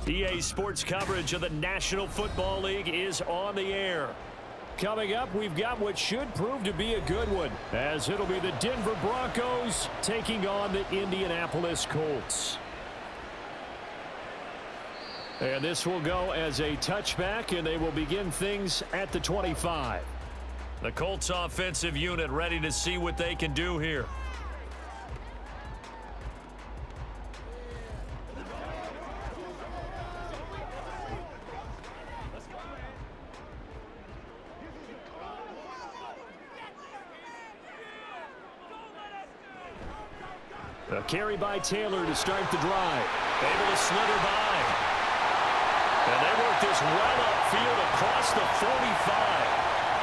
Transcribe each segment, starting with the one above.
EA Sports coverage of the National Football League is on the air. Coming up, we've got what should prove to be a good one, as it'll be the Denver Broncos taking on the Indianapolis Colts. And this will go as a touchback, and they will begin things at the 25. The Colts offensive unit ready to see what they can do here. A carry by Taylor to start the drive. Able to slither by. And they work this well upfield across the 45.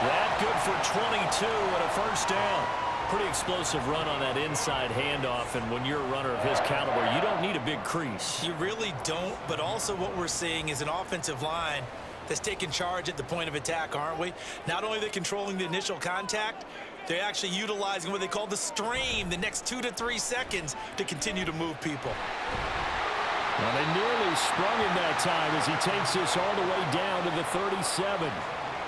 That good for 22 and a first down. Pretty explosive run on that inside handoff, and when you're a runner of his caliber, you don't need a big crease. You really don't, but also what we're seeing is an offensive line that's taking charge at the point of attack, aren't we? Not only are they controlling the initial contact, they're actually utilizing what they call the stream, the next 2 to 3 seconds, to continue to move people. Well, they nearly sprung him that time as he takes this all the way down to the 37.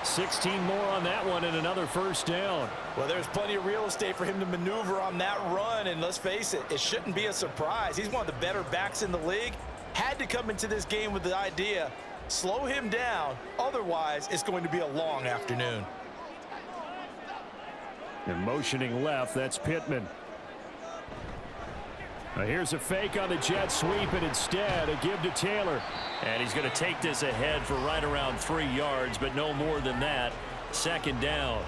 16 more on that one and another first down. Well, there's plenty of real estate for him to maneuver on that run, and let's face it, it shouldn't be a surprise. He's one of the better backs in the league. Had to come into this game with the idea, slow him down, otherwise it's going to be a long afternoon. And motioning left, that's Pittman. Now here's a fake on the jet sweep, and instead a give to Taylor. And he's going to take this ahead for right around 3 yards, but no more than that. Second down.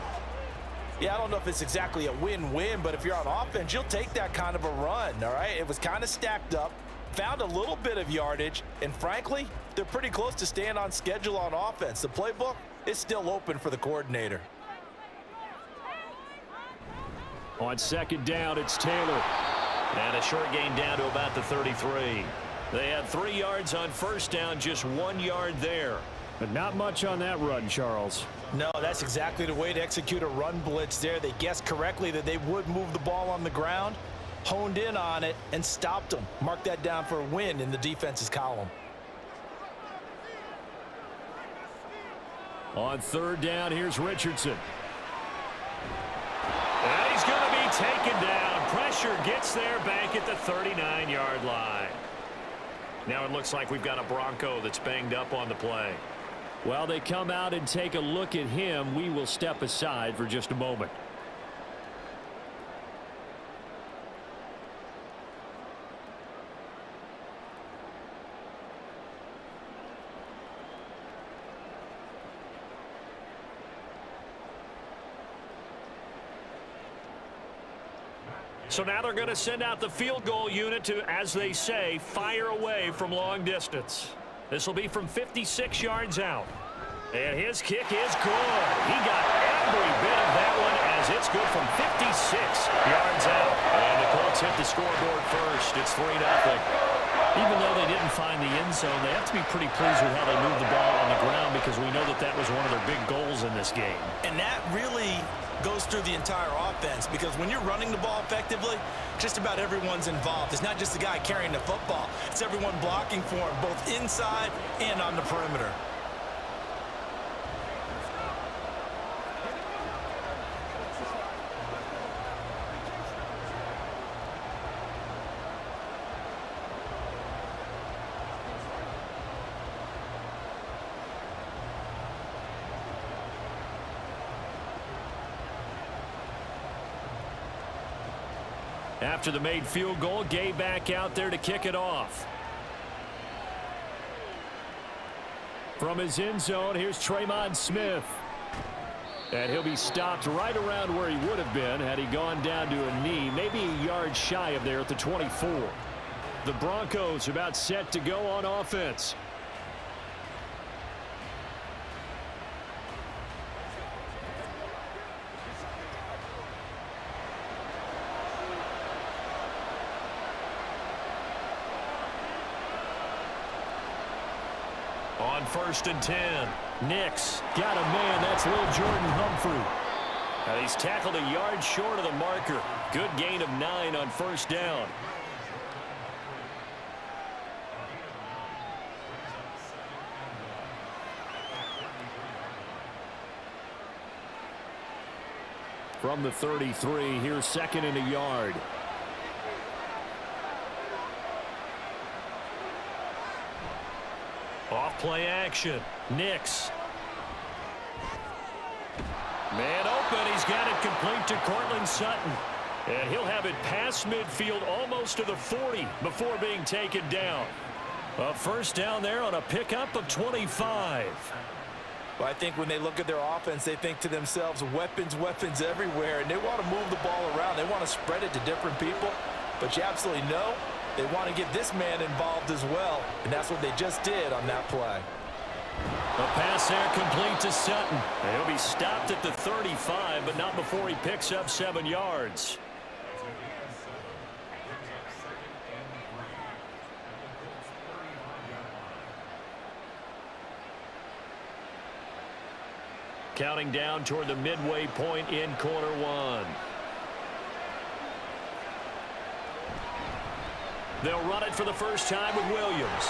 Yeah, I don't know if it's exactly a win-win, but if you're on offense, you'll take that kind of a run, all right? It was kind of stacked up, found a little bit of yardage, and frankly, they're pretty close to staying on schedule on offense. The playbook is still open for the coordinator. On second down, it's Taylor. And a short gain down to about the 33. They had 3 yards on first down, just 1 yard there. But not much on that run, Charles. No, that's exactly the way to execute a run blitz there. They guessed correctly that they would move the ball on the ground, honed in on it, and stopped them. Mark that down for a win in the defense's column. On third down, here's Richardson. And he's going to be taken down. Pressure gets there back at the 39-yard line. Now it looks like we've got a Bronco that's banged up on the play. While they come out and take a look at him, we will step aside for just a moment. So now they're going to send out the field goal unit to, as they say, fire away from long distance. This will be from 56 yards out. And his kick is good. He got every bit of that one as it's good from 56 yards out. And the Colts hit the scoreboard first. It's 3-0. Even though they didn't find the end zone, they have to be pretty pleased with how they moved the ball on the ground, because we know that that was one of their big goals in this game. And that really goes through the entire offense, because when you're running the ball effectively, just about everyone's involved. It's not just the guy carrying the football. It's everyone blocking for him, both inside and on the perimeter. After the made field goal, Gay back out there to kick it off. From his end zone, here's Tremon Smith. And he'll be stopped right around where he would have been had he gone down to a knee, maybe a yard shy of there at the 24. The Broncos about set to go on offense. On 1st and 10, Nix got a man. That's little Jordan Humphrey. He's tackled a yard short of the marker. Good gain of 9 on first down. From the 33, here's second and a yard. Off play action. Nix. Man open. He's got it complete to Cortland Sutton. And he'll have it past midfield almost to the 40 before being taken down. A first down there on a pickup of 25. Well, I think when they look at their offense, they think to themselves, weapons, weapons everywhere, and they want to move the ball around. They want to spread it to different people, but you absolutely know they want to get this man involved as well, and that's what they just did on that play. A pass there complete to Sutton. He'll be stopped at the 35, but not before he picks up 7 yards. Counting down toward the midway point in quarter one. They'll run it for the first time with Williams.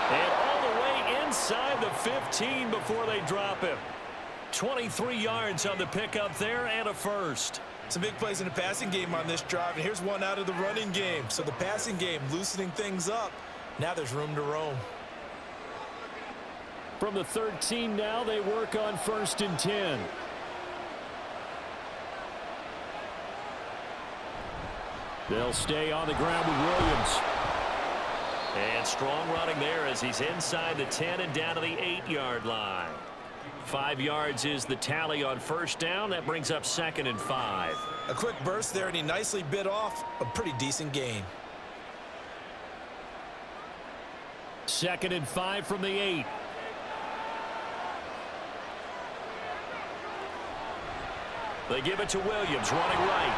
And all the way inside the 15 before they drop him. 23 yards on the pickup there and a first. Some big plays in the passing game on this drive, and here's one out of the running game. So the passing game loosening things up. Now there's room to roam. From the 13 now, they work on 1st and 10. They'll stay on the ground with Williams. And strong running there as he's inside the 10 and down to the 8-yard line. 5 yards is the tally on first down. That brings up 2nd and 5. A quick burst there, and he nicely bit off a pretty decent gain. 2nd and 5 from the 8. They give it to Williams, running right.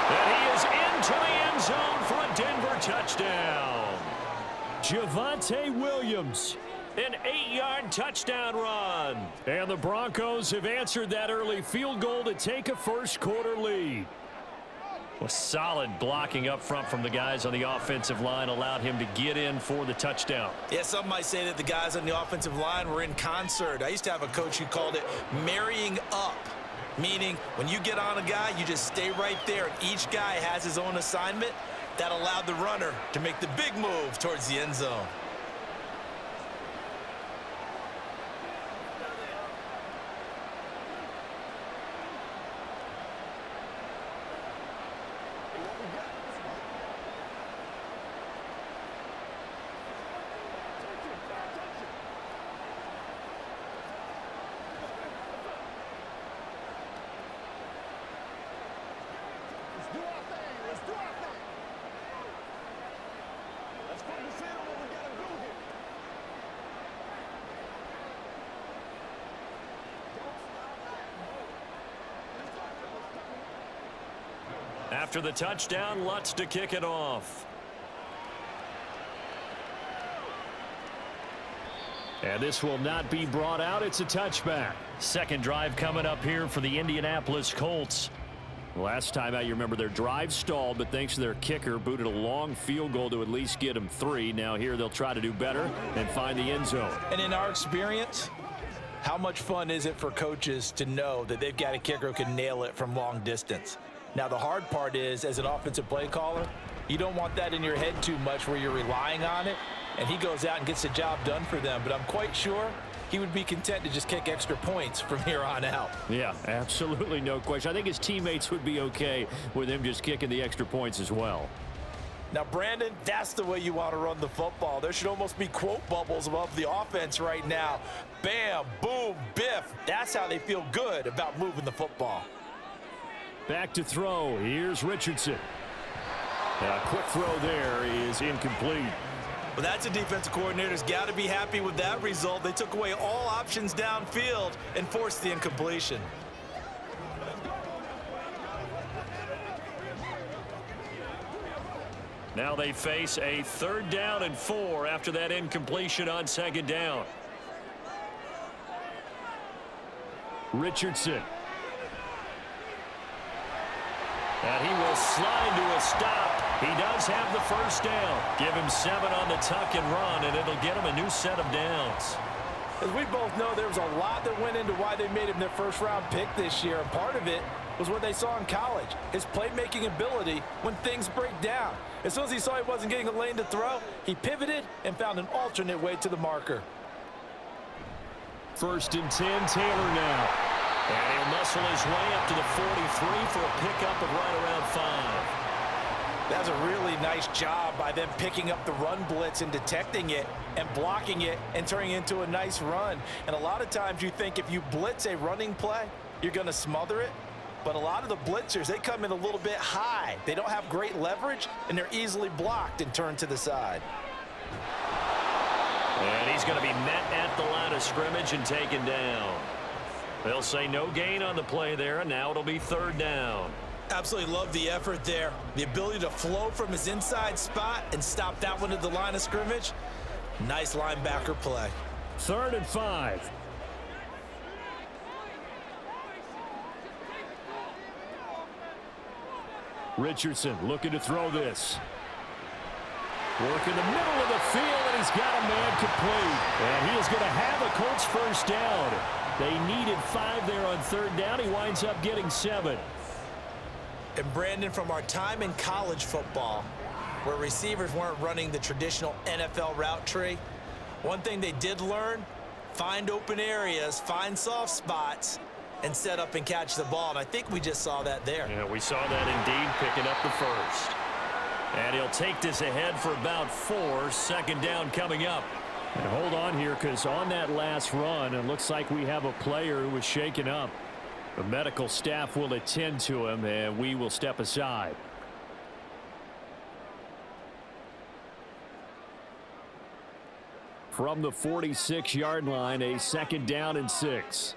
And he is into the end zone for a Denver touchdown. Javonte Williams, an 8-yard touchdown run. And the Broncos have answered that early field goal to take a first-quarter lead. Well, solid blocking up front from the guys on the offensive line allowed him to get in for the touchdown. Yeah, some might say that the guys on the offensive line were in concert. I used to have a coach who called it marrying up. Meaning, when you get on a guy, you just stay right there, and each guy has his own assignment. That allowed the runner to make the big move towards the end zone. After the touchdown, Lutz to kick it off. And this will not be brought out. It's a touchback. Second drive coming up here for the Indianapolis Colts. Last time out, you remember their drive stalled, but thanks to their kicker, booted a long field goal to at least get them 3. Now here they'll try to do better and find the end zone. And in our experience, how much fun is it for coaches to know that they've got a kicker who can nail it from long distance? Now, the hard part is, as an offensive play caller, you don't want that in your head too much where you're relying on it, and he goes out and gets the job done for them. But I'm quite sure he would be content to just kick extra points from here on out. Yeah, absolutely no question. I think his teammates would be okay with him just kicking the extra points as well. Now, Brandon, that's the way you want to run the football. There should almost be quote bubbles above the offense right now. Bam, boom, biff. That's how they feel good about moving the football. Back to throw. Here's Richardson. A quick throw there is incomplete. Well, that's a defensive coordinator's got to be happy with that result. They took away all options downfield and forced the incompletion. Now they face a 3rd down and 4 after that incompletion on 2nd down. Richardson. And he will slide to a stop. He does have the first down. Give him 7 on the tuck and run, and it'll get him a new set of downs. As we both know, there was a lot that went into why they made him their first-round pick this year, and part of it was what they saw in college, his playmaking ability when things break down. As soon as he saw he wasn't getting a lane to throw, he pivoted and found an alternate way to the marker. 1st and 10, Taylor now. And he'll muscle his way up to the 43 for a pickup of right around 5. That's a really nice job by them picking up the run blitz and detecting it and blocking it and turning it into a nice run. And a lot of times you think if you blitz a running play, you're going to smother it. But a lot of the blitzers, they come in a little bit high. They don't have great leverage, and they're easily blocked and turned to the side. And he's going to be met at the line of scrimmage and taken down. They'll say no gain on the play there, and now it'll be 3rd down. Absolutely love the effort there. The ability to flow from his inside spot and stop that one at the line of scrimmage. Nice linebacker play. 3rd and 5. Richardson looking to throw this. Work in the middle of the field, and he's got a man complete. And he is going to have a Colts first down. They needed 5 there on 3rd down. He winds up getting 7. And Brandon, from our time in college football, where receivers weren't running the traditional NFL route tree, one thing they did learn, find open areas, find soft spots, and set up and catch the ball. And I think we just saw that there. Yeah, we saw that indeed, picking up the first. And he'll take this ahead for about 4. 2nd down coming up. And hold on here, because on that last run, it looks like we have a player who was shaken up. The medical staff will attend to him, and we will step aside. From the 46-yard line, a 2nd down and 6.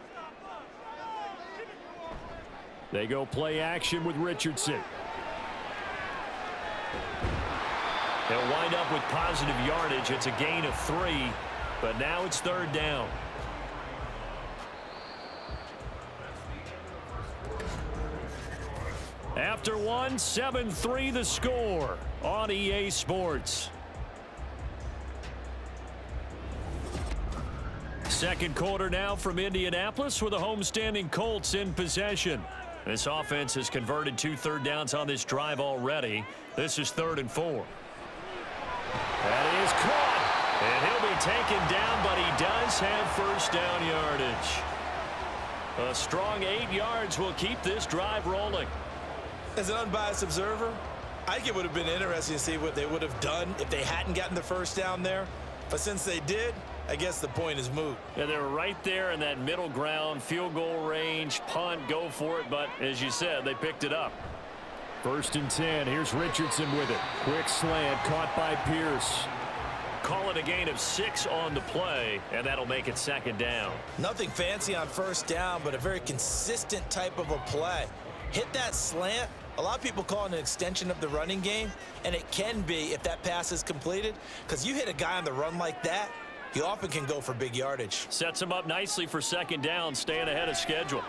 They go play action with Richardson. They'll wind up with positive yardage. It's a gain of 3, but now it's 3rd down. After 1, 7-3 the score on EA Sports. 2nd quarter now from Indianapolis with the homestanding Colts in possession. This offense has converted 2 third downs on this drive already. This is 3rd and 4. That is caught. And he'll be taken down, but he does have first down yardage. A strong 8 yards will keep this drive rolling. As an unbiased observer, I think it would have been interesting to see what they would have done if they hadn't gotten the first down there. But since they did, I guess the point is moot. Yeah, they were right there in that middle ground, field goal range, punt, go for it. But as you said, they picked it up. 1st and 10. Here's Richardson with it. Quick slant caught by Pierce. Call it a gain of 6 on the play, and that'll make it 2nd down. Nothing fancy on first down, but a very consistent type of a play. Hit that slant. A lot of people call it an extension of the running game, and it can be if that pass is completed, because you hit a guy on the run like that, he often can go for big yardage. Sets him up nicely for 2nd down, staying ahead of schedule.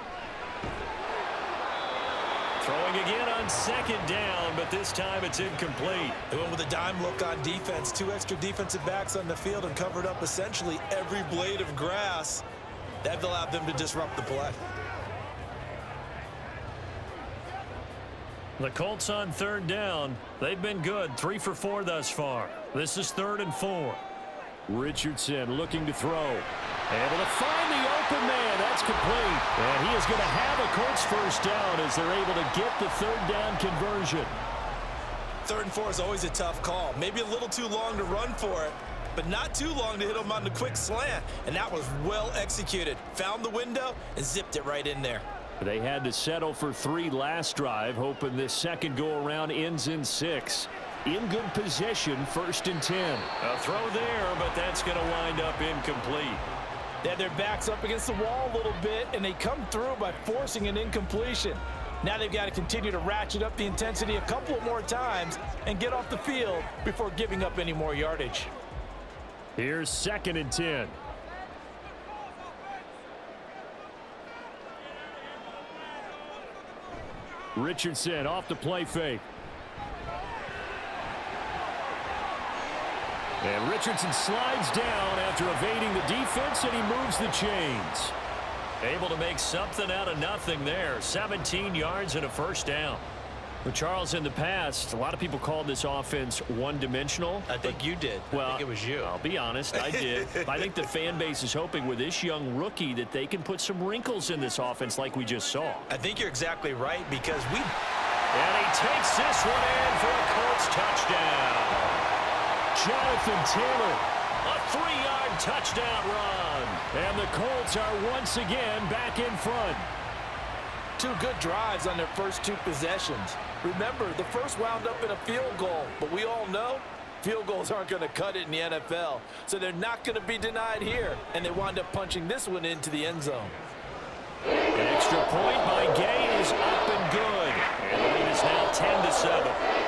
Throwing again on 2nd down, but this time it's incomplete. They went with a dime look on defense. 2 extra defensive backs on the field and covered up essentially every blade of grass. That allowed them to disrupt the play. The Colts on 3rd down. They've been good, 3 for 4 thus far. This is 3rd and 4. Richardson looking to throw. Able to find the open man. That's complete. And he is going to have a Colts first down as they're able to get the 3rd down conversion. 3rd and 4 is always a tough call. Maybe a little too long to run for it, but not too long to hit him on the quick slant. And that was well executed. Found the window and zipped it right in there. They had to settle for 3 last drive, hoping this second go-around ends in 6. In good position, 1st and 10. A throw there, but that's going to wind up incomplete. They had their backs up against the wall a little bit, and they come through by forcing an incompletion. Now they've got to continue to ratchet up the intensity a couple of more times and get off the field before giving up any more yardage. Here's 2nd and 10. Richardson off the play fake. And Richardson slides down after evading the defense, and he moves the chains. Able to make something out of nothing there. 17 yards and a first down. Well, Charles, in the past, a lot of people called this offense one-dimensional. I think you did. Well, I think it was you. I'll be honest, I did. I think the fan base is hoping with this young rookie that they can put some wrinkles in this offense like we just saw. I think you're exactly right because we... And he takes this one in for a Colts touchdown. Jonathan Taylor, a 3-yard touchdown run. And the Colts are once again back in front. 2 good drives on their first 2 possessions. Remember, the first wound up in a field goal, but we all know field goals aren't going to cut it in the NFL, so they're not going to be denied here, and they wind up punching this one into the end zone. An extra point by Gay is up and good, and the lead is now 10-7.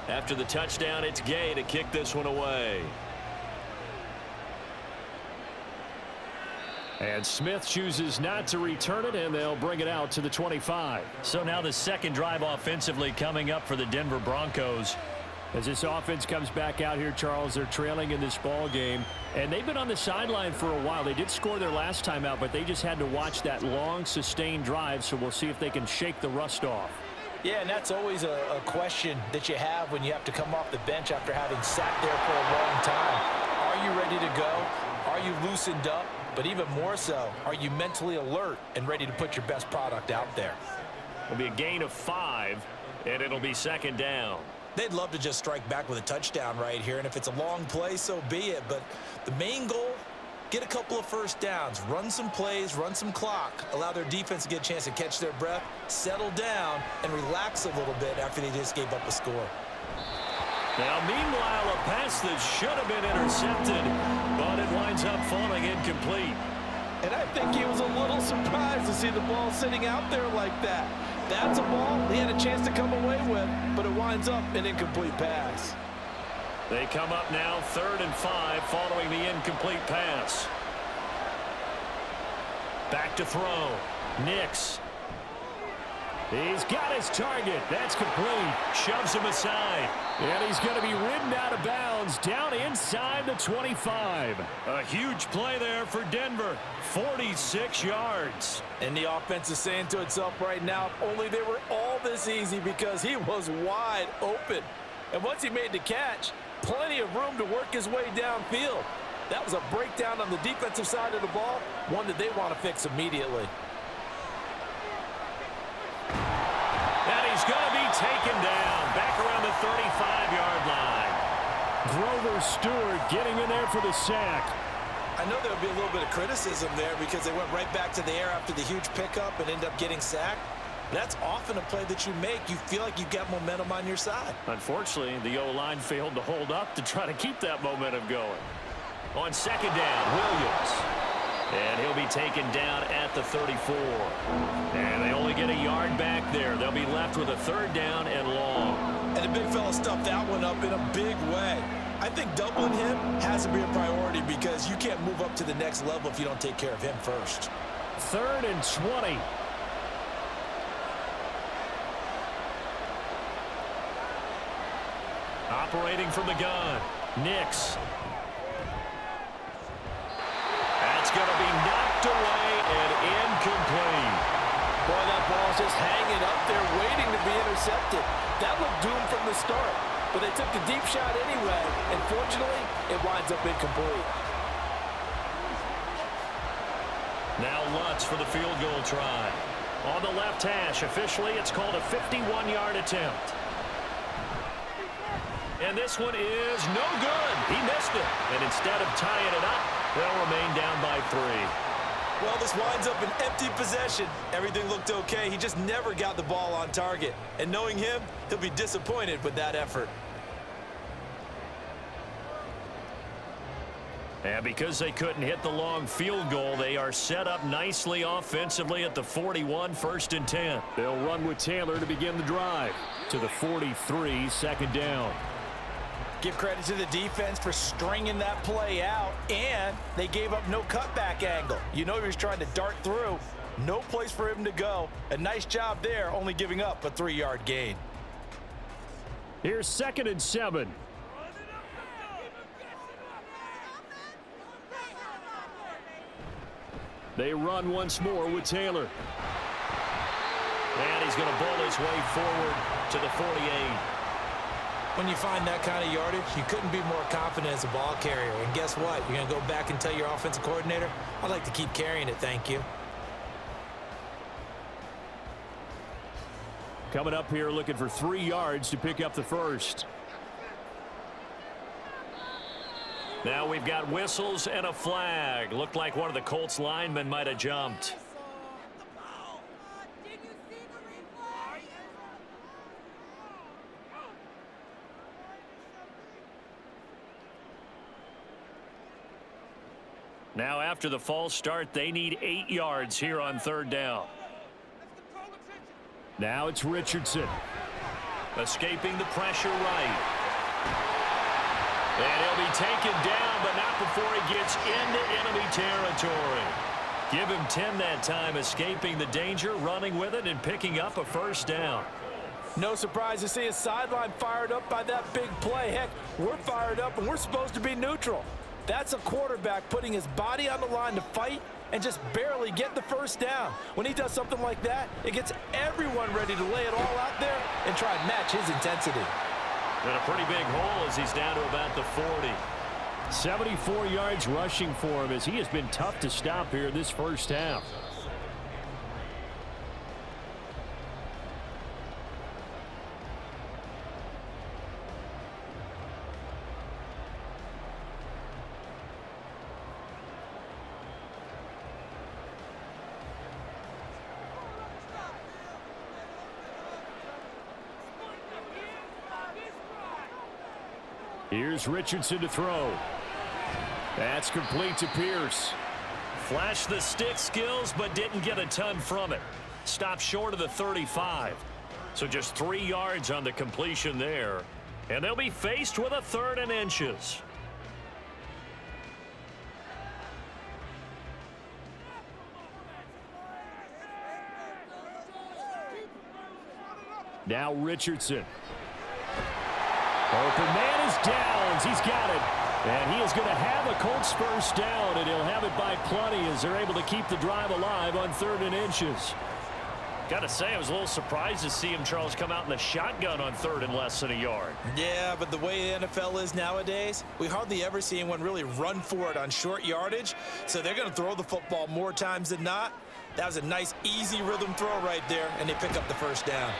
After the touchdown, it's Gay to kick this one away. And Smith chooses not to return it, and they'll bring it out to the 25. So now the second drive offensively coming up for the Denver Broncos. As this offense comes back out here, Charles, they're trailing in this ball game, and they've been on the sideline for a while. They did score their last time out, but they just had to watch that long, sustained drive, so we'll see if they can shake the rust off. Yeah, and that's always a question that you have when you have to come off the bench after having sat there for a long time. Are you ready to go? Are you loosened up? But even more so, are you mentally alert and ready to put your best product out there? It'll be a gain of 5, and it'll be second down. They'd love to just strike back with a touchdown right here, and if it's a long play, so be it. But the main goal, get a couple of first downs, run some plays, run some clock, allow their defense to get a chance to catch their breath, settle down, and relax a little bit after they just gave up a score. Now, meanwhile, a pass that should have been intercepted, but it winds up falling incomplete. And I think he was a little surprised to see the ball sitting out there like that. That's a ball he had a chance to come away with, but it winds up an incomplete pass. They come up now 3rd and 5 following the incomplete pass. Back to throw. Nix. He's got his target. That's complete. Shoves him aside. And he's going to be ridden out of bounds down inside the 25. A huge play there for Denver. 46 yards. And the offense is saying to itself right now, only they were all this easy because he was wide open. And once he made the catch, plenty of room to work his way downfield. That was a breakdown on the defensive side of the ball, one that they want to fix immediately. And he's going to be taken down back around the 35-yard line. Grover Stewart getting in there for the sack. I know there would be a little bit of criticism there because they went right back to the air after the huge pickup and ended up getting sacked. That's often a play that you make. You feel like you've got momentum on your side. Unfortunately, the O-line failed to hold up to try to keep that momentum going. On second down, Williams. And he'll be taken down at the 34. And they only get a yard back there. They'll be left with a 3rd down and long. And the big fella stuffed that one up in a big way. I think doubling him has to be a priority because you can't move up to the next level if you don't take care of him first. 3rd and 20. Operating from the gun, Nix. That's going to be knocked away and incomplete. Boy, that ball's just hanging up there waiting to be intercepted. That looked doomed from the start, but they took the deep shot anyway, and fortunately, it winds up incomplete. Now Lutz for the field goal try. On the left hash, officially, it's called a 51-yard attempt. And this one is no good. He missed it. And instead of tying it up, they'll remain down by 3. Well, this winds up an empty possession. Everything looked okay. He just never got the ball on target. And knowing him, he'll be disappointed with that effort. And because they couldn't hit the long field goal, they are set up nicely offensively at the 41, 1st and 10. They'll run with Taylor to begin the drive. To the 43, 2nd down. Give credit to the defense for stringing that play out, and they gave up no cutback angle. You know he was trying to dart through. No place for him to go. A nice job there, only giving up a 3-yard gain. Here's 2nd and 7. They run once more with Taylor. And he's going to bowl his way forward to the 48. When you find that kind of yardage, you couldn't be more confident as a ball carrier. And guess what? You're going to go back and tell your offensive coordinator, I'd like to keep carrying it, thank you. Coming up here looking for 3 yards to pick up the first. Now we've got whistles and a flag. Looked like one of the Colts linemen might have jumped. Now after the false start, they need 8 yards here on 3rd down. Now it's Richardson. Escaping the pressure right. And he'll be taken down, but not before he gets into enemy territory. Give him 10 that time, escaping the danger, running with it, and picking up a 1st down. No surprise to see his sideline fired up by that big play. Heck, we're fired up, and we're supposed to be neutral. That's a quarterback putting his body on the line to fight and just barely get the 1st down. When he does something like that, it gets everyone ready to lay it all out there and try and match his intensity. And a pretty big hole as he's down to about the 40. 74 yards rushing for him as he has been tough to stop here this 1st half. Here's Richardson to throw. That's complete to Pierce. Flashed the stick skills, but didn't get a ton from it. Stopped short of the 35. So just 3 yards on the completion there. And they'll be faced with a 3rd and inches. Now Richardson. Open man is Downs. He's got it. And he is going to have a Colts 1st down, and he'll have it by plenty as they're able to keep the drive alive on 3rd and inches. Got to say, I was a little surprised to see him, Charles, come out in the shotgun on 3rd and less than a yard. Yeah, but the way the NFL is nowadays, we hardly ever see anyone really run for it on short yardage. So they're going to throw the football more times than not. That was a nice, easy rhythm throw right there, and they pick up the 1st down.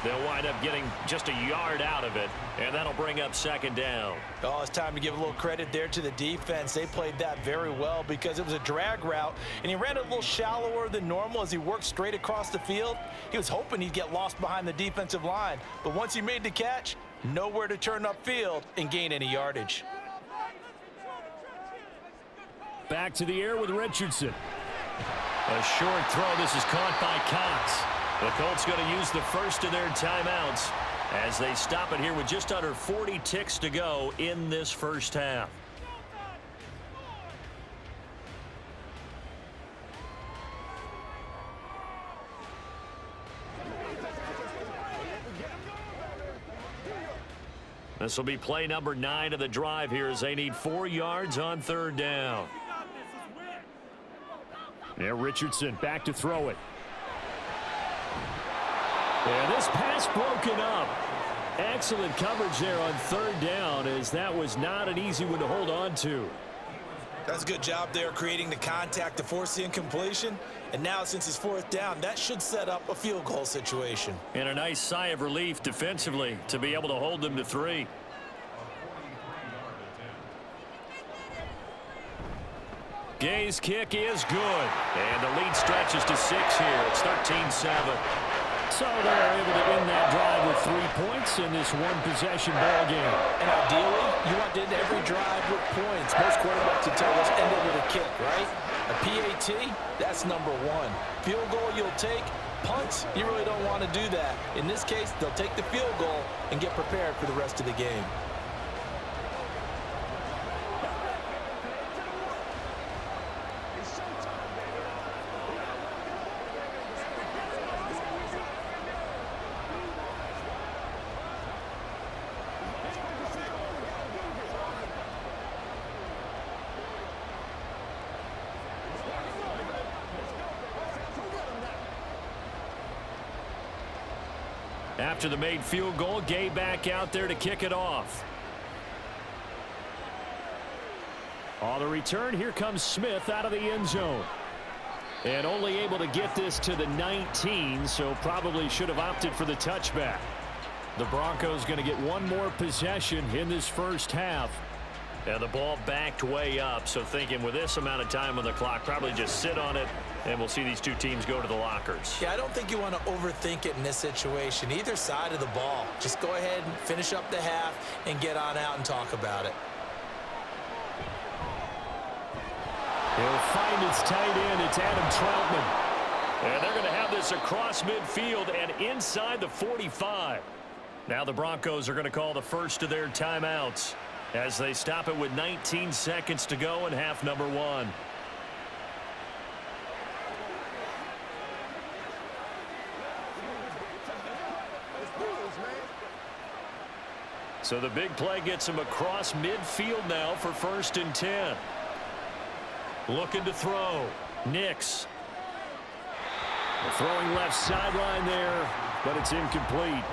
They'll wind up getting just a yard out of it, and that'll bring up 2nd down. Oh, it's time to give a little credit there to the defense. They played that very well because it was a drag route, and he ran it a little shallower than normal as he worked straight across the field. He was hoping he'd get lost behind the defensive line, but once he made the catch, nowhere to turn upfield and gain any yardage. Back to the air with Richardson. A short throw. This is caught by Cox. The Colts going to use the first of their timeouts as they stop it here with just under 40 ticks to go in this 1st half. This will be play number 9 of the drive here as they need 4 yards on 3rd down. Yeah, Richardson back to throw it. And this pass broken up. Excellent coverage there on 3rd down as that was not an easy one to hold on to. That's a good job there creating the contact to force the incompletion. And now since it's fourth down, that should set up a field goal situation. And a nice sigh of relief defensively to be able to hold them to 3. Gay's kick is good. And the lead stretches to 6 here. It's 13-7. So they're able to end that drive with 3 points in this one-possession ball game. And ideally, you want to end every drive with points. Most quarterbacks would tell us end it with a kick, right? A PAT, that's number 1. Field goal you'll take. Punts, you really don't want to do that. In this case, they'll take the field goal and get prepared for the rest of the game. After the made field goal, Gay back out there to kick it off. On the return, here comes Smith out of the end zone. And only able to get this to the 19, so probably should have opted for the touchback. The Broncos going to get one more possession in this first half. And the ball backed way up, so thinking with this amount of time on the clock, probably just sit on it, and we'll see these two teams go to the lockers. Yeah, I don't think you want to overthink it in this situation. Either side of the ball. Just go ahead and finish up the half and get on out and talk about it. He'll find his tight end. It's Adam Troutman. And they're going to have this across midfield and inside the 45. Now the Broncos are going to call the first of their timeouts as they stop it with 19 seconds to go in half number 1. So the big play gets him across midfield now for 1st and 10. Looking to throw. Nix. Throwing left sideline there, but it's incomplete.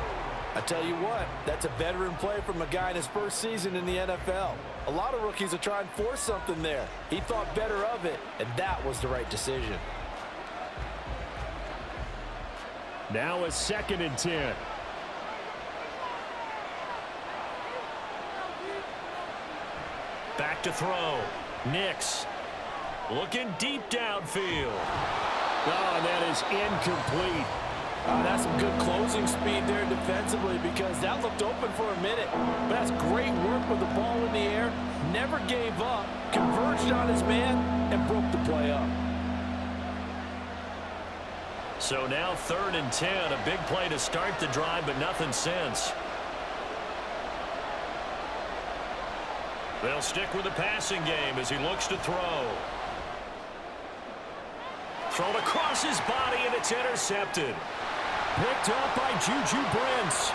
I tell you what, that's a veteran play from a guy in his first season in the NFL. A lot of rookies will try and force something there. He thought better of it, and that was the right decision. Now a 2nd and 10. Back to throw. Nix. Looking deep downfield. Oh, and that is incomplete. That's some good closing speed there defensively because that looked open for a minute. But that's great work with the ball in the air. Never gave up, converged on his man, and broke the play up. So now 3rd and 10. A big play to start the drive, but nothing since. They'll stick with the passing game as he looks to throw. Thrown across his body, and it's intercepted. Picked up by Juju Brents.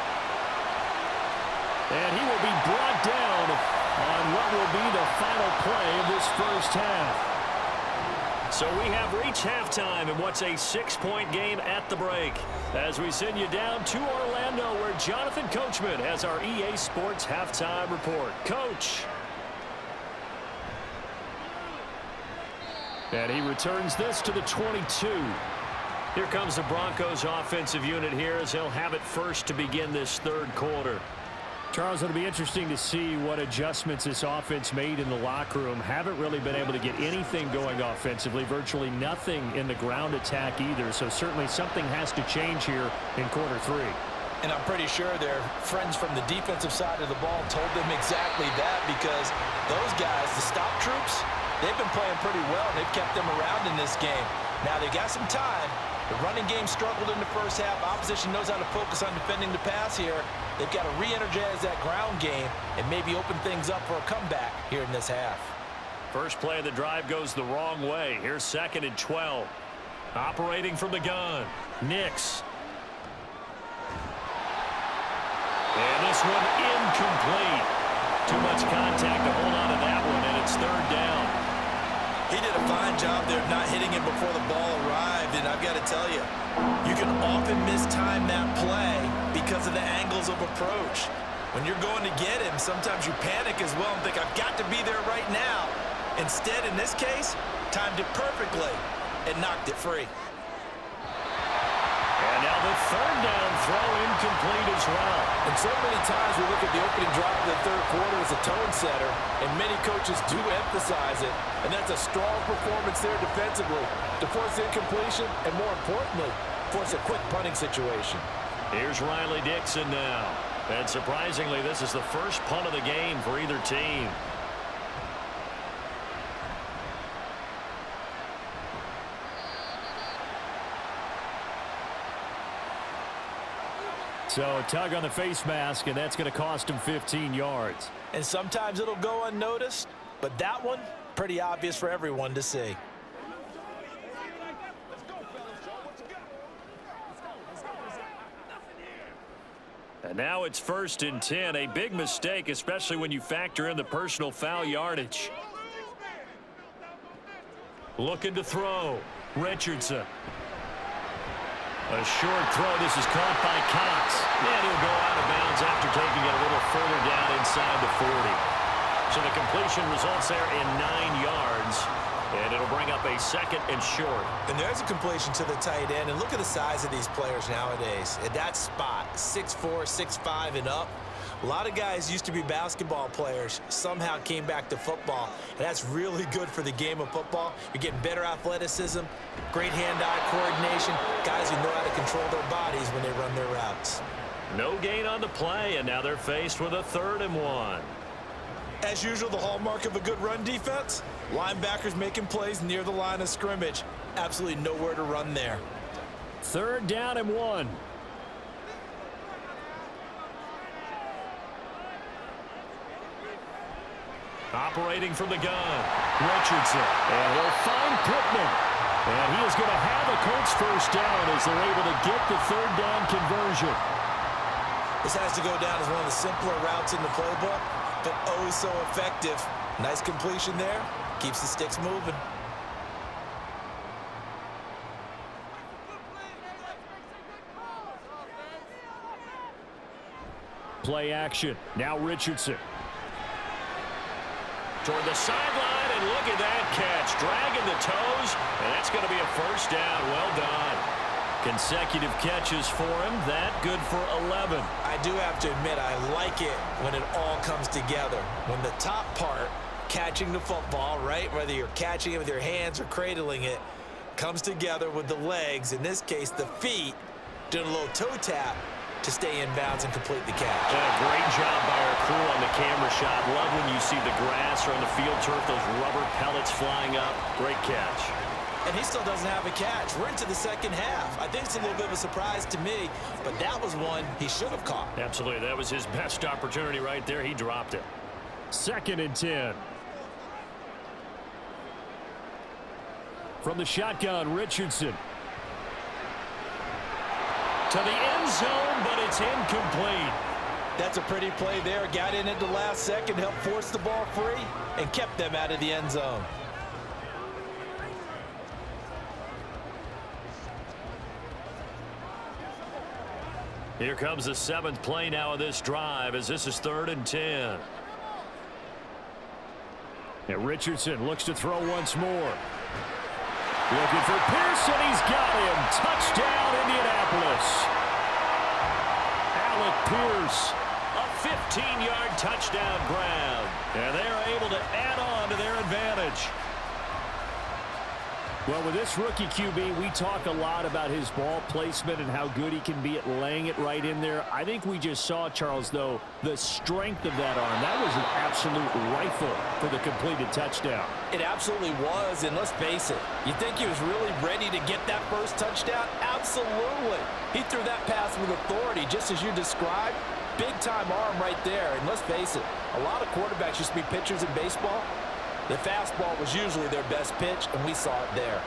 And he will be brought down on what will be the final play of this first half. So we have reached halftime in what's a 6-point game at the break. As we send you down to Orlando, where Jonathan Coachman has our EA Sports halftime report. Coach. And he returns this to the 22. Here comes the Broncos offensive unit here as they'll have it first to begin this 3rd quarter. Charles, it'll be interesting to see what adjustments this offense made in the locker room. Haven't really been able to get anything going offensively, virtually nothing in the ground attack either. So certainly something has to change here in quarter 3. And I'm pretty sure their friends from the defensive side of the ball told them exactly that because those guys, the stop troops, they've been playing pretty well. They've kept them around in this game. Now they got some time. The running game struggled in the first half. Opposition knows how to focus on defending the pass here. They've got to re-energize that ground game and maybe open things up for a comeback here in this half. First play of the drive goes the wrong way. Here's 2nd and 12. Operating from the gun. Nix. And this one incomplete. Too much contact to hold on to that one, and it's 3rd down. He did a fine job there of not hitting it before the ball arrived, and I've got to tell you, you can often mistime that play because of the angles of approach. When you're going to get him, sometimes you panic as well and think, I've got to be there right now. Instead, in this case, timed it perfectly and knocked it free. And now the third down throw incomplete as well. And so many times we look at the opening drive of the third quarter as a tone setter, and many coaches do emphasize it. And that's a strong performance there defensively to force incompletion and, more importantly, force a quick punting situation. Here's Riley Dixon now. And surprisingly, this is the first punt of the game for either team. So a tug on the face mask, and that's going to cost him 15 yards. And sometimes it'll go unnoticed, but that one, pretty obvious for everyone to see. And now it's 1st and 10, a big mistake, especially when you factor in the personal foul yardage. Looking to throw. Richardson. A short throw. This is caught by Cox. And he'll go out of bounds after taking it a little further down inside the 40. So the completion results there in 9 yards. And it'll bring up a 2nd and short. And there's a completion to the tight end. And look at the size of these players nowadays. At that spot, 6'4", 6'5", and up. A lot of guys used to be basketball players, somehow came back to football. And that's really good for the game of football. You're getting better athleticism, great hand-eye coordination, guys who know how to control their bodies when they run their routes. No gain on the play, and now they're faced with a 3rd and 1. As usual, the hallmark of a good run defense, linebackers making plays near the line of scrimmage. Absolutely nowhere to run there. 3rd down and 1. Operating from the gun, Richardson. And he'll find Pittman. And he is going to have a Colts 1st down as they're able to get the 3rd down conversion. This has to go down as one of the simpler routes in the playbook, but oh so effective. Nice completion there. Keeps the sticks moving. Play action. Now Richardson. Toward the sideline, and look at that catch. Dragging the toes, and that's going to be a 1st down. Well done. Consecutive catches for him. That good for 11. I do have to admit, I like it when it all comes together. When the top part, catching the football, right, whether you're catching it with your hands or cradling it, comes together with the legs, in this case the feet, doing a little toe tap to stay in bounds and complete the catch. Great job by our crew on the camera shot. Love when you see the grass or on the field turf, those rubber pellets flying up. Great catch. And he still doesn't have a catch. We're into the 2nd half. I think it's a little bit of a surprise to me, but that was one he should have caught. Absolutely. That was his best opportunity right there. He dropped it. 2nd and 10. From the shotgun, Richardson. To the end zone, but it's incomplete. That's a pretty play there. Got in at the last second, helped force the ball free, and kept them out of the end zone. Here comes the 7th play now of this drive, as this is 3rd and 10. And Richardson looks to throw once more. Looking for Pearson. He's got him. Touchdown, Indianapolis. Alec Pierce, a 15-yard touchdown grab. And they're able to add on to their advantage. Well, with this rookie QB, we talk a lot about his ball placement and how good he can be at laying it right in there. I think we just saw, Charles, though, the strength of that arm. That was an absolute rifle for the completed touchdown. It absolutely was, and let's face it, you think he was really ready to get that first touchdown? Absolutely. He threw that pass with authority, just as you described. Big-time arm right there, and let's face it, a lot of quarterbacks used to be pitchers in baseball. The fastball was usually their best pitch, and we saw it there.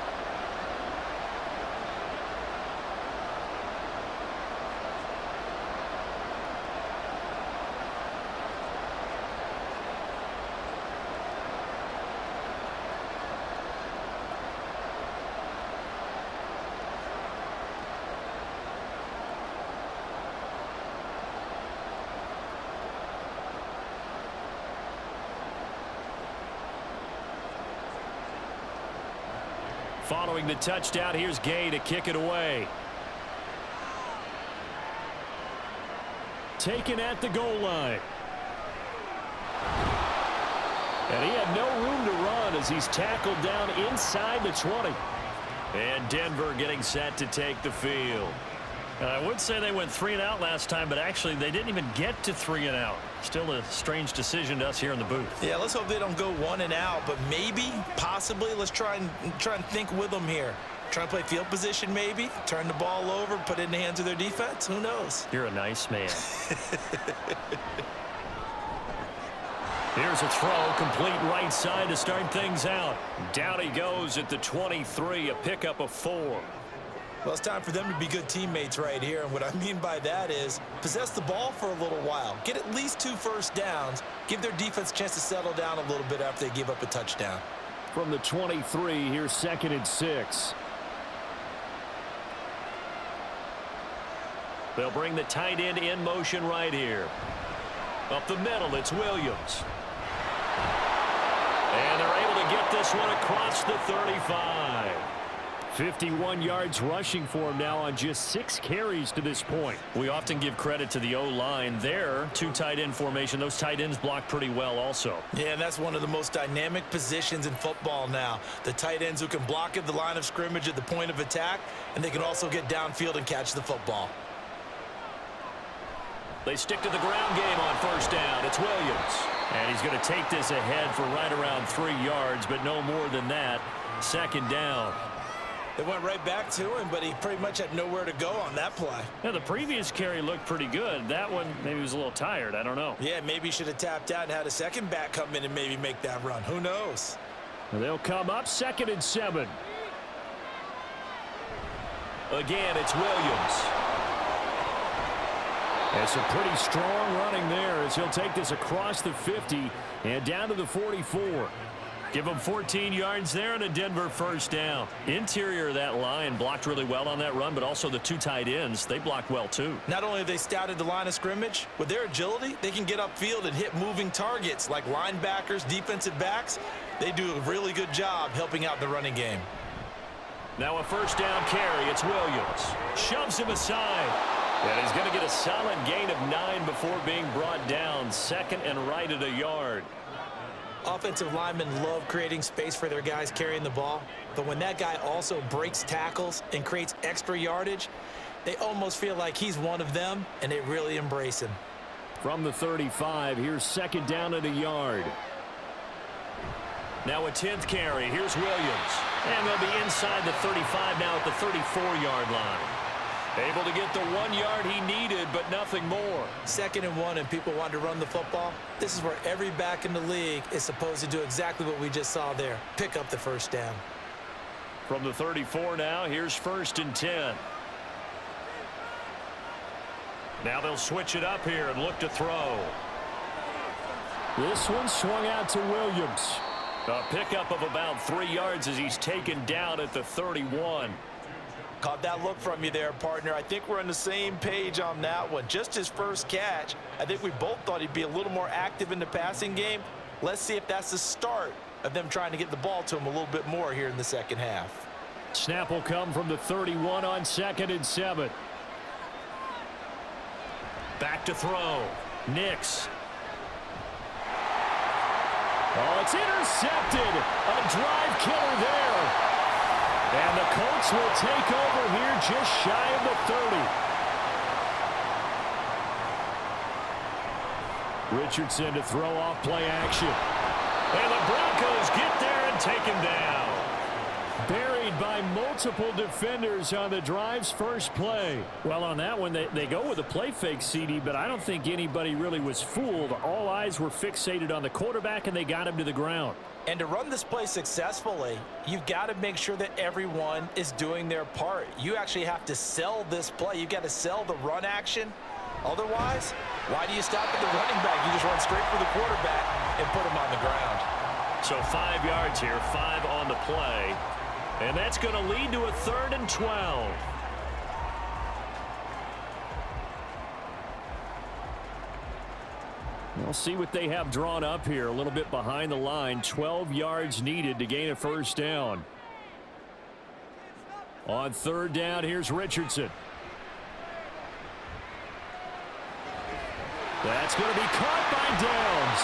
Following the touchdown, here's Gay to kick it away. Taken at the goal line. And he had no room to run as he's tackled down inside the 20. And Denver getting set to take the field. I would say they went 3 and out last time, but actually they didn't even get to 3 and out. Still a strange decision to us here in the booth. Yeah, let's hope they don't go 1 and out, but maybe, possibly, let's try and think with them here. Try and play field position maybe, turn the ball over, put it in the hands of their defense. Who knows? You're a nice man. Here's a throw, complete right side to start things out. Down he goes at the 23, a pickup of 4. Well, it's time for them to be good teammates right here, and what I mean by that is possess the ball for a little while. Get at least 2 first downs. Give their defense a chance to settle down a little bit after they give up a touchdown. From the 23, here's 2nd and 6. They'll bring the tight end in motion right here. Up the middle, it's Williams. And they're able to get this one across the 35. 51 yards rushing for him now on just 6 carries to this point. We often give credit to the O-line there. 2 tight end formation. Those tight ends block pretty well also. Yeah, and that's one of the most dynamic positions in football now. The tight ends who can block at the line of scrimmage at the point of attack, and they can also get downfield and catch the football. They stick to the ground game on first down. It's Williams. And he's going to take this ahead for right around 3 yards, but no more than that. 2nd down. They went right back to him, but he pretty much had nowhere to go on that play. Yeah, the previous carry looked pretty good. That one, maybe he was a little tired. I don't know. Yeah, maybe he should have tapped out and had a second back come in and maybe make that run. Who knows? They'll come up 2nd and 7. Again, it's Williams. It's a pretty strong running there as he'll take this across the 50 and down to the 44. Give him 14 yards there and a Denver first down. Interior of that line blocked really well on that run, but also the 2 tight ends, they blocked well too. Not only have they scouted the line of scrimmage, with their agility, they can get upfield and hit moving targets like linebackers, defensive backs. They do a really good job helping out the running game. Now a first down carry. It's Williams. Shoves him aside. And he's going to get a solid gain of 9 before being brought down. 2nd and right at a yard. Offensive linemen love creating space for their guys carrying the ball, but when that guy also breaks tackles and creates extra yardage, they almost feel like he's one of them, and they really embrace him. From the 35, here's 2nd down at a yard. Now a 10th carry. Here's Williams. And they'll be inside the 35 now at the 34-yard line. Able to get the 1 yard he needed, but nothing more. 2nd and 1, and people want to run the football. This is where every back in the league is supposed to do exactly what we just saw there. Pick up the first down. From the 34 now, here's 1st and 10. Now they'll switch it up here and look to throw. This one swung out to Williams. A pickup of about 3 yards as he's taken down at the 31. Caught that look from you there, partner. I think we're on the same page on that one. Just his first catch. I think we both thought he'd be a little more active in the passing game. Let's see if that's the start of them trying to get the ball to him a little bit more here in the second half. Snap will come from the 31 on 2nd and 7. Back to throw. Nix. Oh, it's intercepted. A drive killer there. And the Colts will take over here just shy of the 30. Richardson to throw off play action. And the Broncos get there and take him down. Buried by multiple defenders on the drive's first play. Well, on that one, they go with a play fake, CD, but I don't think anybody really was fooled. All eyes were fixated on the quarterback, and they got him to the ground. And to run this play successfully, you've got to make sure that everyone is doing their part. You actually have to sell this play. You've got to sell the run action. Otherwise, why do you stop at the running back? You just run straight for the quarterback and put him on the ground. So 5 yards here, 5 on the play. And that's going to lead to a 3rd and 12. We'll see what they have drawn up here. A little bit behind the line. 12 yards needed to gain a first down. On third down, here's Richardson. That's going to be caught by Downs.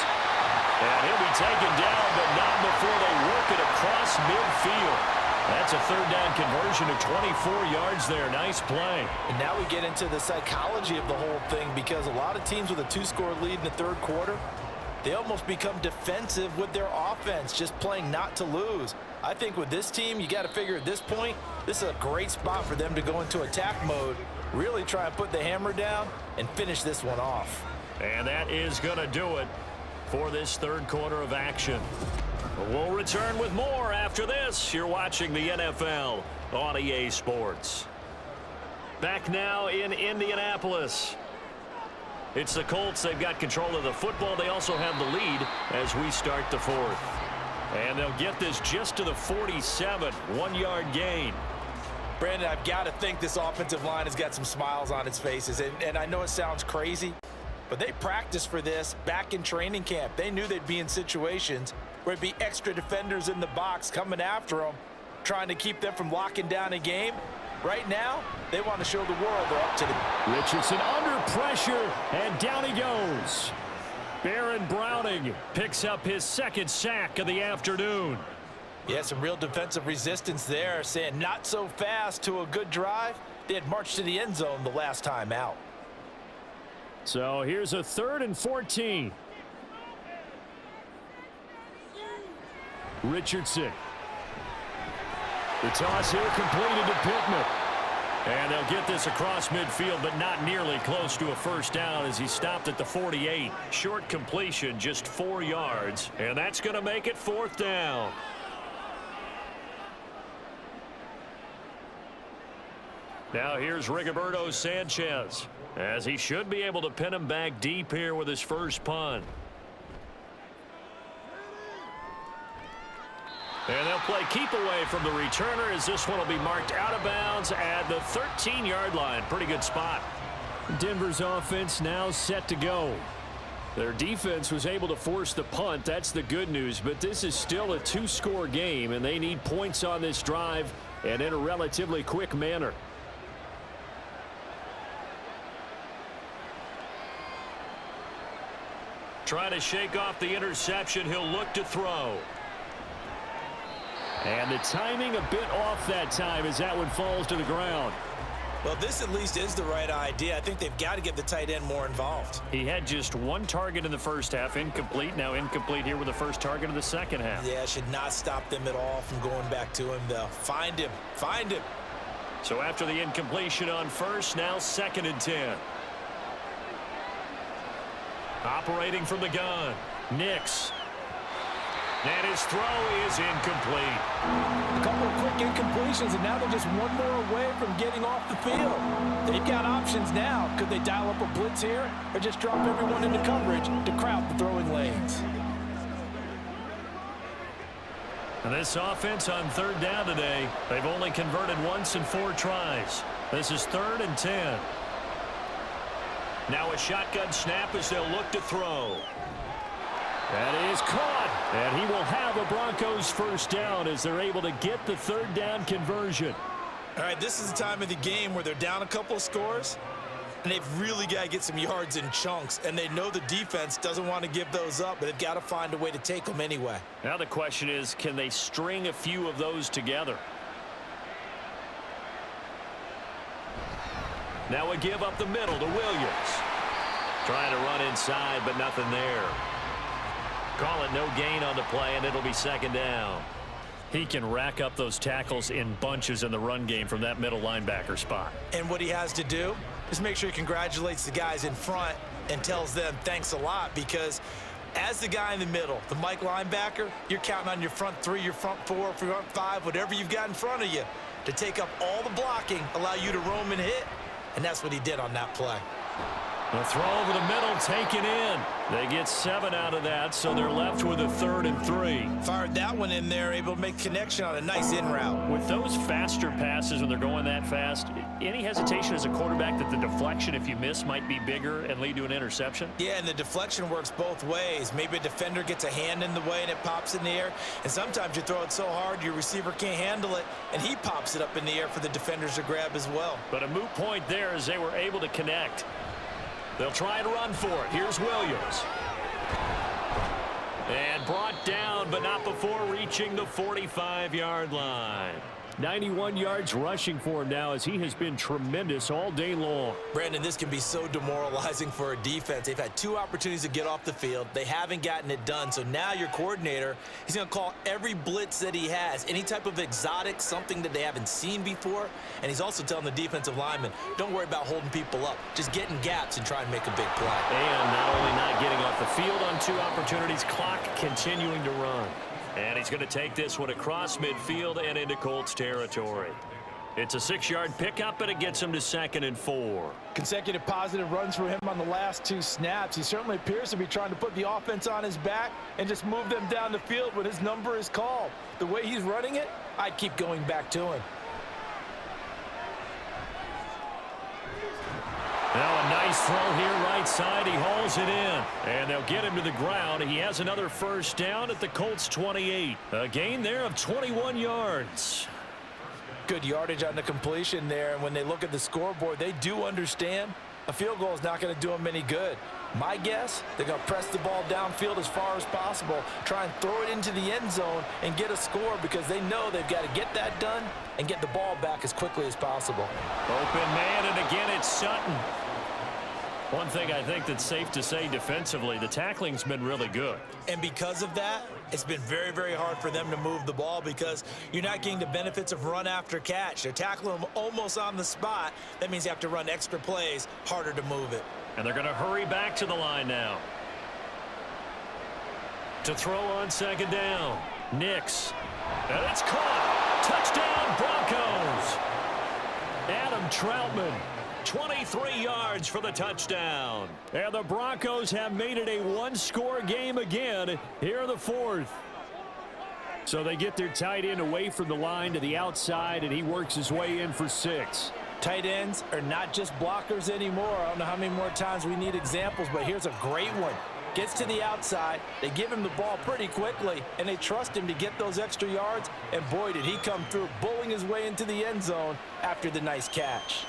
And he'll be taken down, but not before they work it across midfield. That's a third down conversion of 24 yards there. Nice play. And now we get into the psychology of the whole thing, because a lot of teams with a 2-score lead in the third quarter, they almost become defensive with their offense, just playing not to lose. I think with this team, you got to figure at this point, this is a great spot for them to go into attack mode, really try and put the hammer down and finish this one off. And that is going to do it for this third quarter of action. We'll return with more after this. You're watching the NFL on EA Sports. Back now in Indianapolis. It's the Colts. They've got control of the football. They also have the lead as we start the fourth. And they'll get this just to the 47, 1-yard gain. Brandon, I've got to think this offensive line has got some smiles on its faces. And I know it sounds crazy, but they practiced for this back in training camp. They knew they'd be in situations where it'd be extra defenders in the box coming after them, trying to keep them from locking down a game. Right now, they want to show the world they're up to the... Richardson under pressure, and down he goes. Baron Browning picks up his second sack of the afternoon. Yeah, some real defensive resistance there, saying not so fast to a good drive. They had marched to the end zone the last time out. So here's a 3rd and 14. Richardson. The toss here completed to Pittman. And they'll get this across midfield, but not nearly close to a first down as he stopped at the 48. Short completion, just 4 yards. And that's going to make it 4th down. Now here's Rigoberto Sanchez, as he should be able to pin him back deep here with his first punt. And they'll play keep away from the returner, as this one will be marked out of bounds at the 13-yard line. Pretty good spot. Denver's offense now set to go. Their defense was able to force the punt. That's the good news. But this is still a 2-score game, and they need points on this drive and in a relatively quick manner. Trying to shake off the interception. He'll look to throw. And the timing a bit off that time as that one falls to the ground. Well, this at least is the right idea. I think they've got to get the tight end more involved. He had just 1 target in the first half, incomplete. Now incomplete here with the first target of the second half. Yeah, should not stop them at all from going back to him, though. Find him. Find him. So after the incompletion on first, now 2nd and 10. Operating from the gun, Nix. And his throw is incomplete. A couple of quick incompletions, and now they're just 1 more away from getting off the field. They've got options now. Could they dial up a blitz here, or just drop everyone into coverage to crowd the throwing lanes? And this offense on 3rd down today, they've only converted once in 4 tries. This is 3rd and 10. Now a shotgun snap as they'll look to throw. That is caught, and he will have a Broncos first down as they're able to get the 3rd down conversion. All right, this is the time of the game where they're down a couple of scores, and they've really got to get some yards in chunks, and they know the defense doesn't want to give those up, but they've got to find a way to take them anyway. Now the question is, can they string a few of those together? Now a give up the middle to Williams. Trying to run inside, but nothing there. Call it no gain on the play, and it'll be 2nd down. He can rack up those tackles in bunches in the run game from that middle linebacker spot. And what he has to do is make sure he congratulates the guys in front and tells them thanks a lot, because as the guy in the middle, the Mike linebacker, you're counting on your front 3, your front 4, front 5, whatever you've got in front of you to take up all the blocking, allow you to roam and hit, and that's what he did on that play. The throw over the middle taken in. They get 7 out of that, so they're left with a 3rd and 3. Fired that one in there, able to make connection on a nice in route. With those faster passes when they're going that fast, any hesitation as a quarterback that the deflection, if you miss, might be bigger and lead to an interception? Yeah, and the deflection works both ways. Maybe a defender gets a hand in the way and it pops in the air, and sometimes you throw it so hard your receiver can't handle it, and he pops it up in the air for the defenders to grab as well. But a moot point there as they were able to connect. They'll try and run for it. Here's Williams. And brought down, but not before reaching the 45-yard line. 91 yards rushing for him now as he has been tremendous all day long. Brandon, this can be so demoralizing for a defense. They've had 2 opportunities to get off the field. They haven't gotten it done. So now your coordinator, he's going to call every blitz that he has, any type of exotic, something that they haven't seen before. And he's also telling the defensive lineman, don't worry about holding people up. Just get in gaps and try and make a big play. And not only not getting off the field on 2 opportunities, clock continuing to run. And he's going to take this one across midfield and into Colts territory. It's a 6-yard pickup, and it gets him to 2nd and 4. Consecutive positive runs for him on the last 2 snaps. He certainly appears to be trying to put the offense on his back and just move them down the field when his number is called. The way he's running it, I'd keep going back to him. Now a nice throw here right side. He hauls it in. And they'll get him to the ground. He has another first down at the Colts 28. A gain there of 21 yards. Good yardage on the completion there. And when they look at the scoreboard, they do understand a field goal is not going to do them any good. My guess, they're going to press the ball downfield as far as possible, try and throw it into the end zone and get a score because they know they've got to get that done and get the ball back as quickly as possible. Open man, and again it's Sutton. One thing I think that's safe to say defensively, the tackling's been really good. And because of that, it's been very, very hard for them to move the ball because you're not getting the benefits of run after catch. They're tackling them almost on the spot. That means you have to run extra plays, harder to move it. And they're going to hurry back to the line now. To throw on 2nd down. Nix. And it's caught. Touchdown, Broncos. Adam Troutman. 23 yards for the touchdown. And the Broncos have made it a 1-score game again here in the 4th. So they get their tight end away from the line to the outside, and he works his way in for 6. Tight ends are not just blockers anymore. I don't know how many more times we need examples, but here's a great one. Gets to the outside, they give him the ball pretty quickly, and they trust him to get those extra yards, and boy, did he come through, bowling his way into the end zone after the nice catch.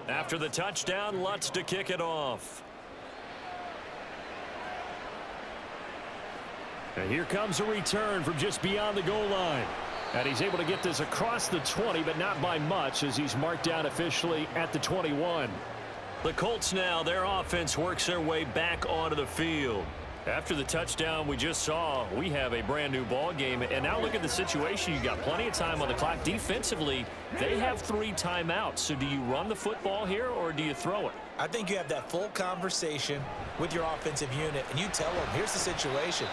After the touchdown, Lutz to kick it off. And here comes a return from just beyond the goal line. And he's able to get this across the 20, but not by much as he's marked down officially at the 21. The Colts now, their offense works their way back onto the field. After the touchdown we just saw, we have a brand new ball game. And now look at the situation. You got plenty of time on the clock. Defensively, they have 3 timeouts. So do you run the football here or do you throw it? I think you have that full conversation with your offensive unit, and you tell them, here's the situation.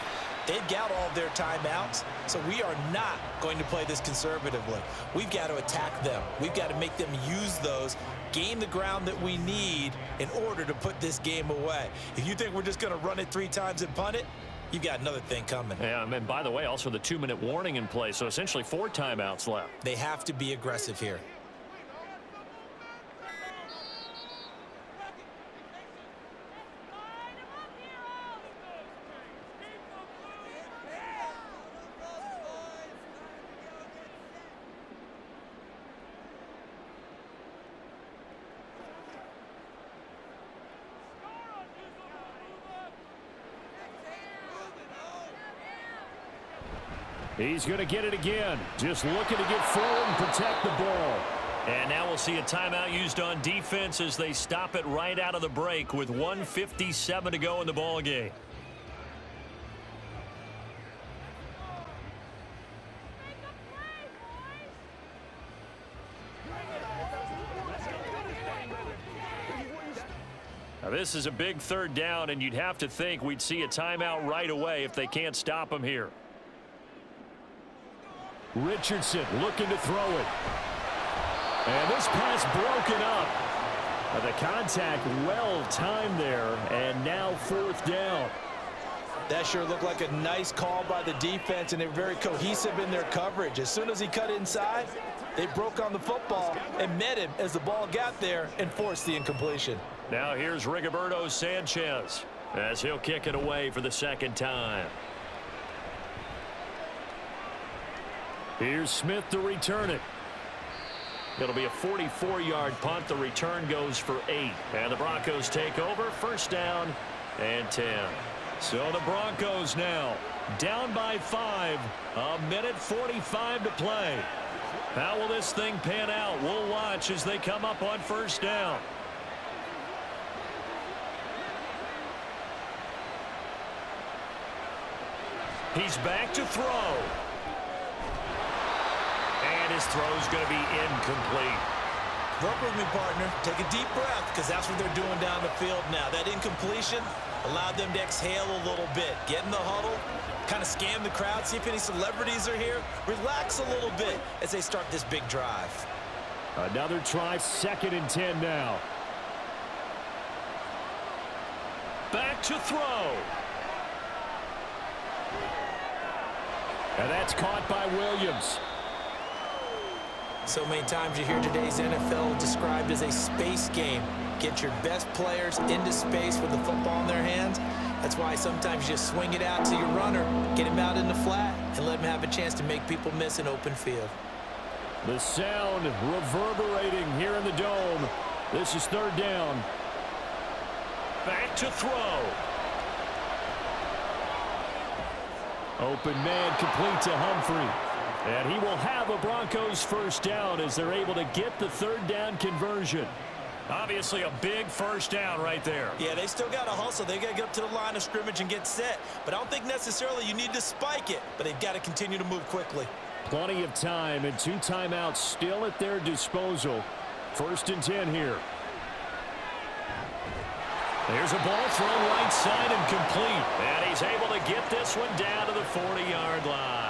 They've got all of their timeouts, so we are not going to play this conservatively. We've got to attack them. We've got to make them use those, gain the ground that we need in order to put this game away. If you think we're just going to run it 3 times and punt it, you've got another thing coming. Yeah, and by the way, also the 2-minute warning in play, so essentially 4 timeouts left. They have to be aggressive here. He's going to get it again. Just looking to get forward and protect the ball. And now we'll see a timeout used on defense as they stop it right out of the break with 1:57 to go in the ball game. Now this is a big third down, and you'd have to think we'd see a timeout right away if they can't stop him here. Richardson looking to throw it. And this pass broken up. The contact well timed there, and now 4th down. That sure looked like a nice call by the defense, and they're very cohesive in their coverage. As soon as he cut inside, they broke on the football and met him as the ball got there and forced the incompletion. Now here's Rigoberto Sanchez as he'll kick it away for the 2nd time. Here's Smith to return it. It'll be a 44-yard punt. The return goes for 8. And the Broncos take over. 1st down and 10. So the Broncos now down by 5. 1:45 to play. How will this thing pan out? We'll watch as they come up on 1st down. He's back to throw. And his throw's going to be incomplete. Work with me, partner. Take a deep breath, because that's what they're doing down the field now. That incompletion allowed them to exhale a little bit. Get in the huddle, kind of scan the crowd, see if any celebrities are here. Relax a little bit as they start this big drive. Another try, 2nd and 10 now. Back to throw. And that's caught by Williams. So many times you hear today's NFL described as a space game. Get your best players into space with the football in their hands. That's why sometimes you just swing it out to your runner, get him out in the flat, and let him have a chance to make people miss an open field. The sound reverberating here in the dome. This is 3rd down. Back to throw. Open man complete to Humphrey. And he will have a Broncos 1st down as they're able to get the 3rd down conversion. Obviously a big 1st down right there. Yeah, they still got to hustle. They got to get up to the line of scrimmage and get set. But I don't think necessarily you need to spike it. But they've got to continue to move quickly. Plenty of time and 2 timeouts still at their disposal. 1st and 10 here. There's a ball thrown right side and complete. And he's able to get this one down to the 40-yard line.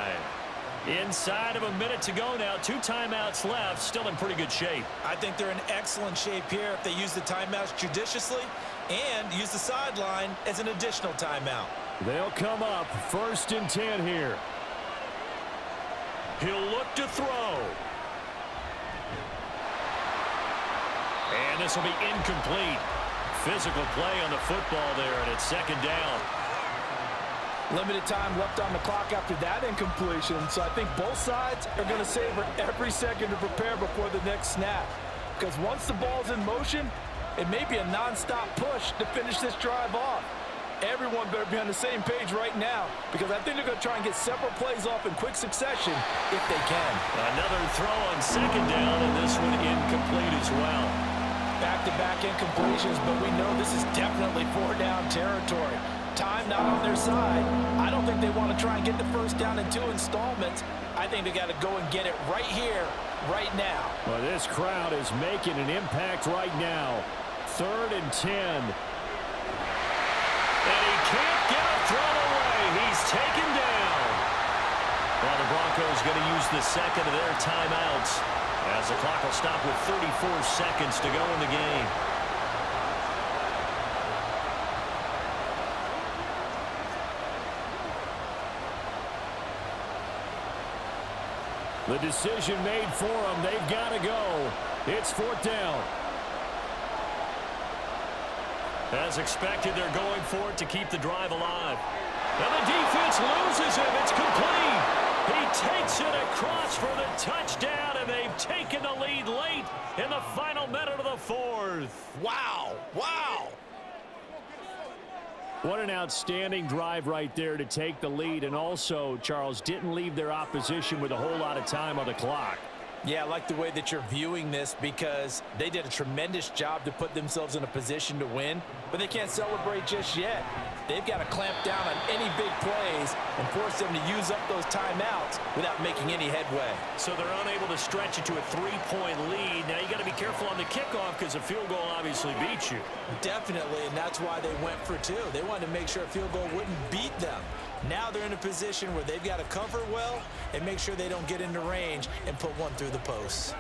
Inside of a minute to go now. 2 timeouts left. Still in pretty good shape. I think they're in excellent shape here if they use the timeouts judiciously and use the sideline as an additional timeout. They'll come up 1st and 10 here. He'll look to throw. And this will be incomplete. Physical play on the football there, and it's 2nd down. Limited time left on the clock after that incompletion, so I think both sides are going to savor every second to prepare before the next snap. Because once the ball's in motion, it may be a non-stop push to finish this drive off. Everyone better be on the same page right now, because I think they're going to try and get several plays off in quick succession if they can. Another throw on 2nd down, and this one incomplete as well. Back-to-back incompletions, but we know this is definitely 4-down territory. Time not on their side. I don't think they want to try and get the 1st down in 2 installments. I think they got to go and get it right here, right now. Well, this crowd is making an impact right now. 3rd and 10. And he can't get a throw away. He's taken down. Well, the Broncos going to use the 2nd of their timeouts as the clock will stop with 34 seconds to go in the game. The decision made for them. They've got to go. It's 4th down. As expected, they're going for it to keep the drive alive. And the defense loses him. It's complete. He takes it across for the touchdown, and they've taken the lead late in the final minute of the 4th. Wow. Wow. What an outstanding drive right there to take the lead, and also, Charles, didn't leave their opposition with a whole lot of time on the clock. Yeah, I like the way that you're viewing this because they did a tremendous job to put themselves in a position to win, but they can't celebrate just yet. They've got to clamp down on any big plays and force them to use up those timeouts without making any headway. So they're unable to stretch it to a 3-point lead. Now you got to be careful on the kickoff because a field goal obviously beats you. Definitely, and that's why they went for two. They wanted to make sure a field goal wouldn't beat them. Now they're in a position where they've got to cover well and make sure they don't get into range and put one through the post.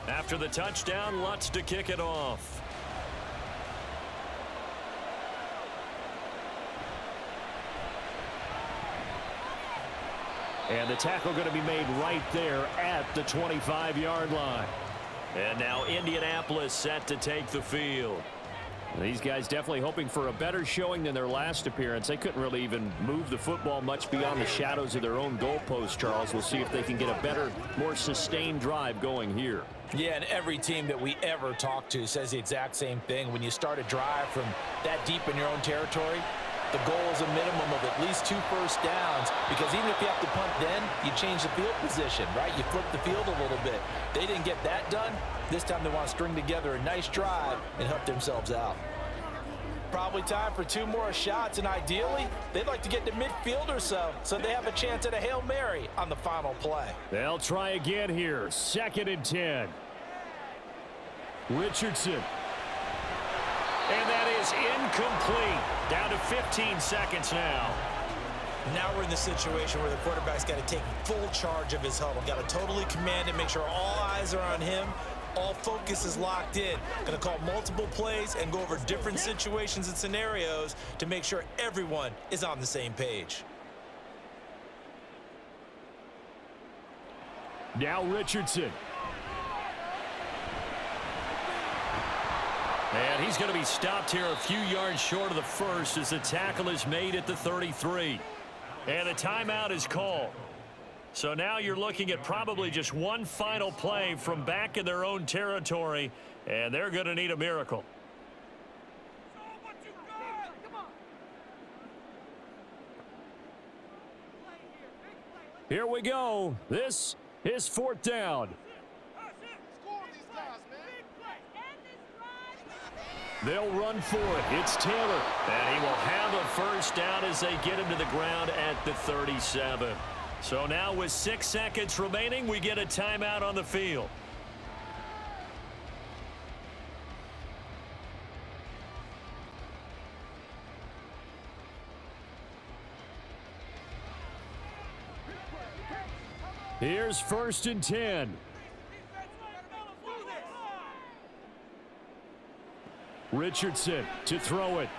After the touchdown, Lutz to kick it off. And the tackle going to be made right there at the 25-yard line. And now Indianapolis set to take the field. These guys definitely hoping for a better showing than their last appearance. They couldn't really even move the football much beyond the shadows of their own goalpost, Charles. We'll see if they can get a better, more sustained drive going here. Yeah, and every team that we ever talk to says the exact same thing. When you start a drive from that deep in your own territory, the goal is a minimum of at least 2 first downs, because even if you have to punt then, you change the field position, right? You flip the field a little bit. They didn't get that done. This time they want to string together a nice drive and help themselves out. Probably time for 2 more shots, and ideally, they'd like to get to midfield or so they have a chance at a Hail Mary on the final play. They'll try again here. 2nd and 10. Richardson. And that is incomplete. Down to 15 seconds now. Now we're in the situation where the quarterback's got to take full charge of his huddle. Got to totally command it, make sure all eyes are on him. All focus is locked in. Going to call multiple plays and go over different situations and scenarios to make sure everyone is on the same page. Now Richardson. And he's going to be stopped here a few yards short of the first as the tackle is made at the 33. And a timeout is called. So now you're looking at probably just one final play from back in their own territory, and they're going to need a miracle. Here we go. This is 4th down. They'll run for it. It's Taylor. And he will have a first down as they get him to the ground at the 37. So now with 6 seconds remaining, we get a timeout on the field. Here's 1st and 10. Richardson to throw it.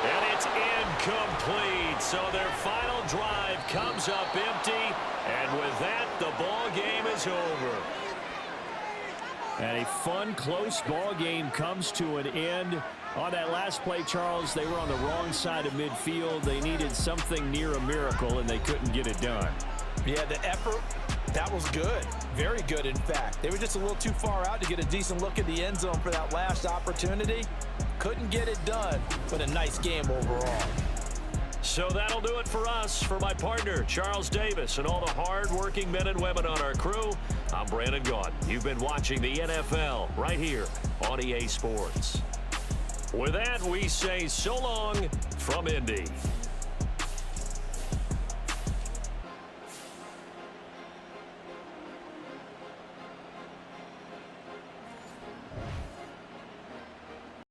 And it's incomplete. So their final drive comes up empty. And with that, the ball game is over. And a fun, close ball game comes to an end. On that last play, Charles, they were on the wrong side of midfield. They needed something near a miracle, and they couldn't get it done. Yeah, the effort, that was good. Very good, in fact. They were just a little too far out to get a decent look at the end zone for that last opportunity. Couldn't get it done, but a nice game overall. So that'll do it for us. For my partner, Charles Davis, and all the hard-working men and women on our crew, I'm Brandon Gaudin. You've been watching the NFL right here on EA Sports. With that, we say so long from Indy.